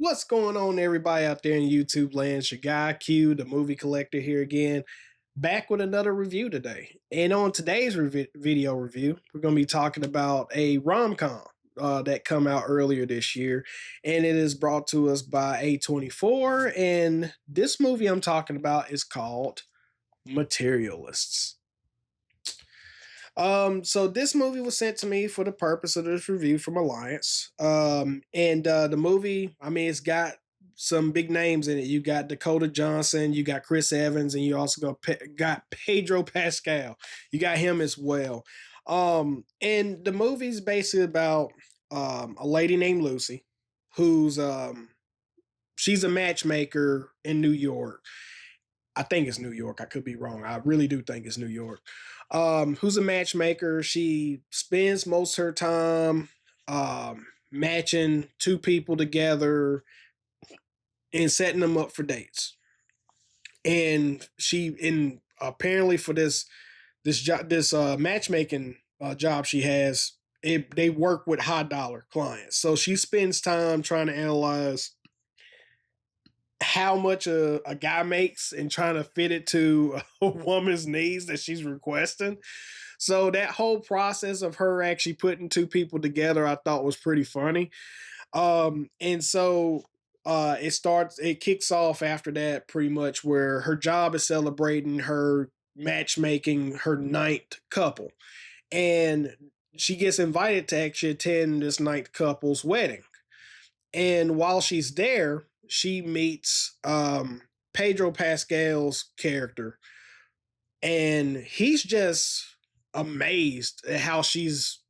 What's going on, everybody out there in YouTube land? It's your guy Q, the movie collector, here again, back with another review today. And on today's video review, we're going to be talking about a rom-com that come out earlier this year, and it is brought to us by A24. And this movie I'm talking about is called Materialists. So this movie was sent to me for the purpose of this review from Alliance. And the movie, I mean, it's got some big names in it. You got Dakota Johnson, you got Chris Evans, and you also got Pedro Pascal. You got him as well. And the movie's basically about a lady named Lucy, who's she's a matchmaker in New York. I think it's New York. I could be wrong. I really do think it's New York. Who's a matchmaker. She spends most of her time matching two people together and setting them up for dates. And apparently for this job, this matchmaking job she has, they work with high dollar clients. So she spends time trying to analyze how much a guy makes and trying to fit it to a woman's needs that she's requesting. So that whole process of her actually putting two people together, I thought was pretty funny. And so it kicks off after that pretty much where her job is celebrating her matchmaking her ninth couple. And she gets invited to actually attend this ninth couple's wedding. And while she's there, she meets Pedro Pascal's character, and he's just amazed at how she's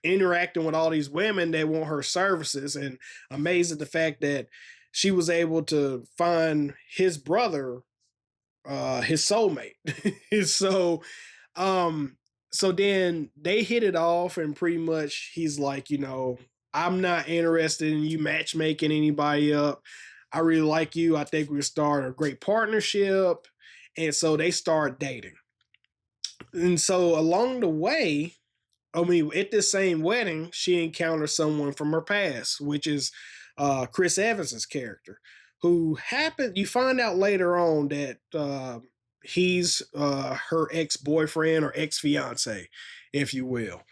interacting with all these women that want her services, and amazed at the fact that she was able to find his brother, his soulmate. so, so then they hit it off, and pretty much he's like, I'm not interested in you matchmaking anybody up. I really like you. I think we start a great partnership. And so they start dating. And so along the way, at this same wedding, she encounters someone from her past, which is Chris Evans's character, you find out later on that he's her ex-boyfriend or ex-fiance, if you will.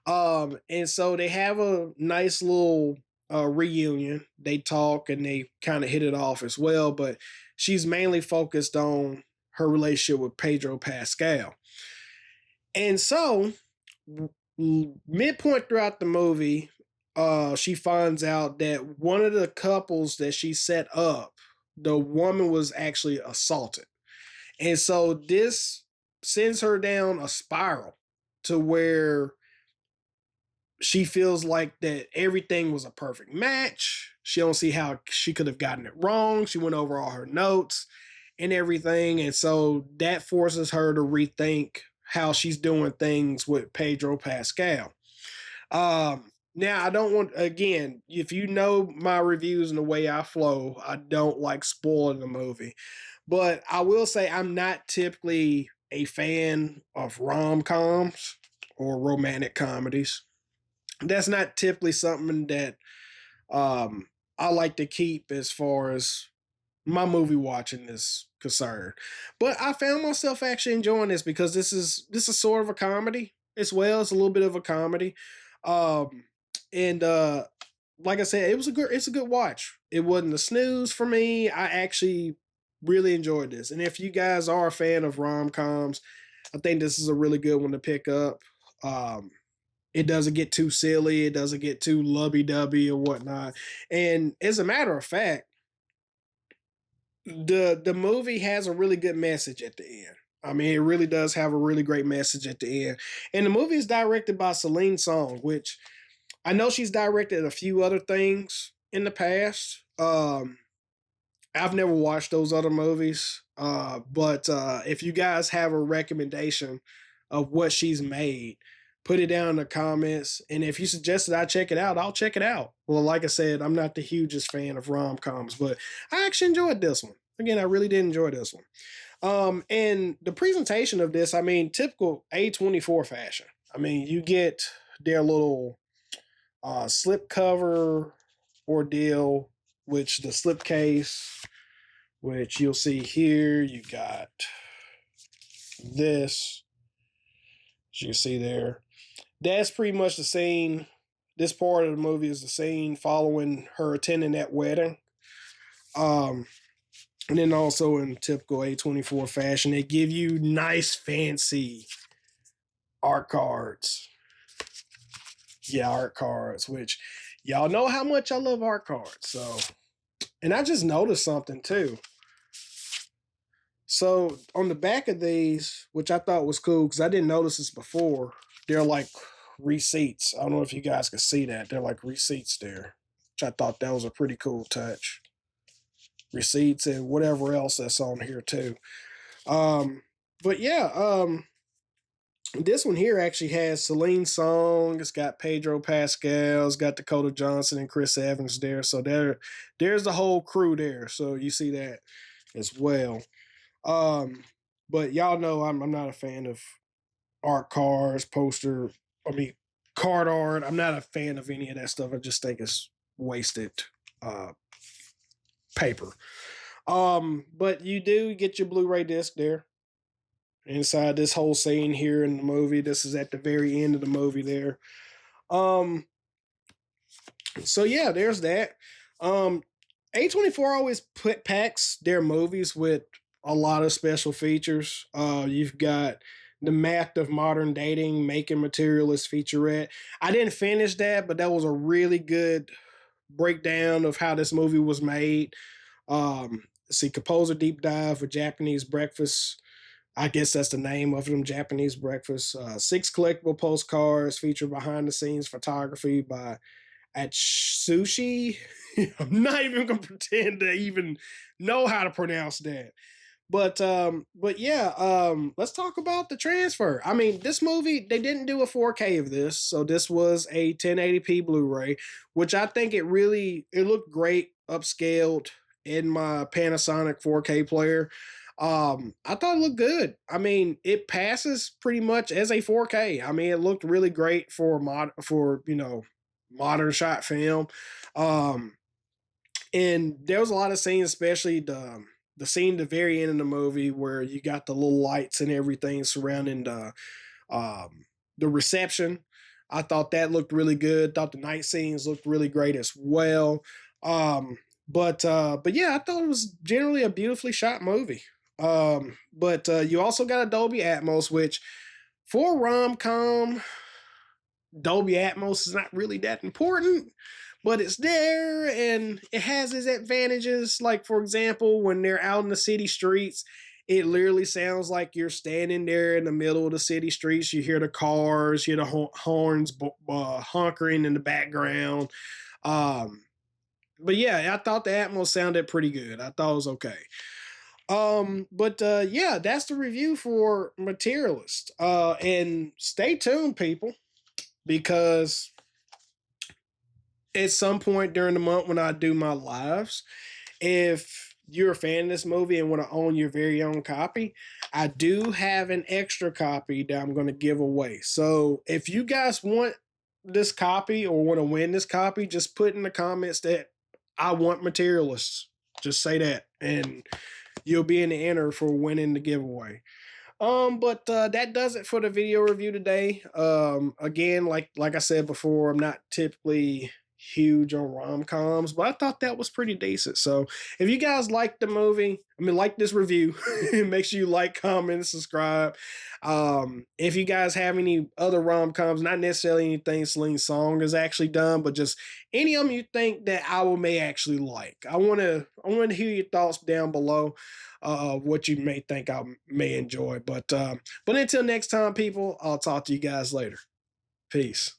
And so they have a nice little reunion. They talk and they kind of hit it off as well, but she's mainly focused on her relationship with Pedro Pascal. And so, midpoint throughout the movie, she finds out that one of the couples that she set up, the woman was actually assaulted. And so this sends her down a spiral to where she feels like that everything was a perfect match. She don't see how she could have gotten it wrong. She went over all her notes and everything. And so that forces her to rethink how she's doing things with Pedro Pascal. Now, I don't want, again, if you know my reviews and the way I flow, I don't like spoiling the movie. But I will say I'm not typically a fan of rom-coms or romantic comedies. That's not typically something that I like to keep as far as my movie watching is concerned. But I found myself actually enjoying this because this is sort of a comedy as well. It's a little bit of a comedy. And like I said, it's a good watch. It wasn't a snooze for me. I actually really enjoyed this. And if you guys are a fan of rom-coms, I think this is a really good one to pick up. It doesn't get too silly. It doesn't get too lovey-dovey or whatnot. And as a matter of fact, the movie has a really good message at the end. I mean, it really does have a really great message at the end. And the movie is directed by Celine Song, which I know she's directed a few other things in the past. I've never watched those other movies. But if you guys have a recommendation of what she's made, put it down in the comments. And if you suggest that I check it out, I'll check it out. Well, like I said, I'm not the hugest fan of rom-coms, but I actually enjoyed this one. Again, I really did enjoy this one. And the presentation of this, I mean, typical A24 fashion. I mean, you get their little slip cover ordeal which the slipcase, which you'll see here. You got this, as you can see there. That's pretty much the scene. This part of the movie is the scene following her attending that wedding. And then also in typical A24 fashion, they give you nice, fancy art cards. Yeah, art cards, which y'all know how much I love art cards. So, and I just noticed something too. So on the back of these, which I thought was cool because I didn't notice this before, they're like receipts. I don't know if you guys can see that. They're like receipts there, which I thought that was a pretty cool touch. Receipts and whatever else that's on here too. But yeah, this one here actually has Celine's song. It's got Pedro Pascal. It's got Dakota Johnson and Chris Evans there. So there's the whole crew there. So you see that as well. But y'all know I'm not a fan of art cards, card art. I'm not a fan of any of that stuff. I just think it's wasted paper. But you do get your Blu-ray disc there. Inside this whole scene here in the movie. This is at the very end of the movie there. So yeah, there's that. A24 always packs their movies with a lot of special features. You've got The Math of Modern Dating, Making Materialists featurette. I didn't finish that, but that was a really good breakdown of how this movie was made. See, Composer Deep Dive with Japanese Breakfast. I guess that's the name of them, Japanese Breakfast. 6 collectible postcards feature behind the scenes photography by Atsushi. I'm not even gonna pretend to even know how to pronounce that. But yeah, let's talk about the transfer. I mean, this movie, they didn't do a 4K of this, so this was a 1080p Blu-ray, which I think it looked great upscaled in my Panasonic 4K player. I thought it looked good. I mean, it passes pretty much as a 4K. I mean, it looked really great for modern shot film. And there was a lot of scenes, especially the scene at the very end of the movie where you got the little lights and everything surrounding the reception. I thought that looked really good. Thought the night scenes looked really great as well. But yeah, I thought it was generally a beautifully shot movie. But you also got a Dolby Atmos, which for rom-com, Dolby Atmos is not really that important, but it's there and it has its advantages. Like, for example, when they're out in the city streets, it literally sounds like you're standing there in the middle of the city streets. You hear the cars, you hear the horns honkering in the background. But yeah, I thought the Atmos sounded pretty good. I thought it was okay. But yeah, that's the review for Materialist. And stay tuned, people, because at some point during the month when I do my lives, if you're a fan of this movie and want to own your very own copy, I do have an extra copy that I'm going to give away. So if you guys want this copy or want to win this copy, just put in the comments that I want Materialists. Just say that, and you'll be in the enter for winning the giveaway. But that does it for the video review today. Again, like I said before, I'm not typically huge on rom-coms, but I thought that was pretty decent. So if you guys like the movie, like this review, make sure you like, comment, and subscribe. If you guys have any other rom-coms, not necessarily anything Celine Song has actually done, but just any of them you think that I may actually like, I want to hear your thoughts down below. What you may think I may enjoy. But until next time, people, I'll talk to you guys later. Peace.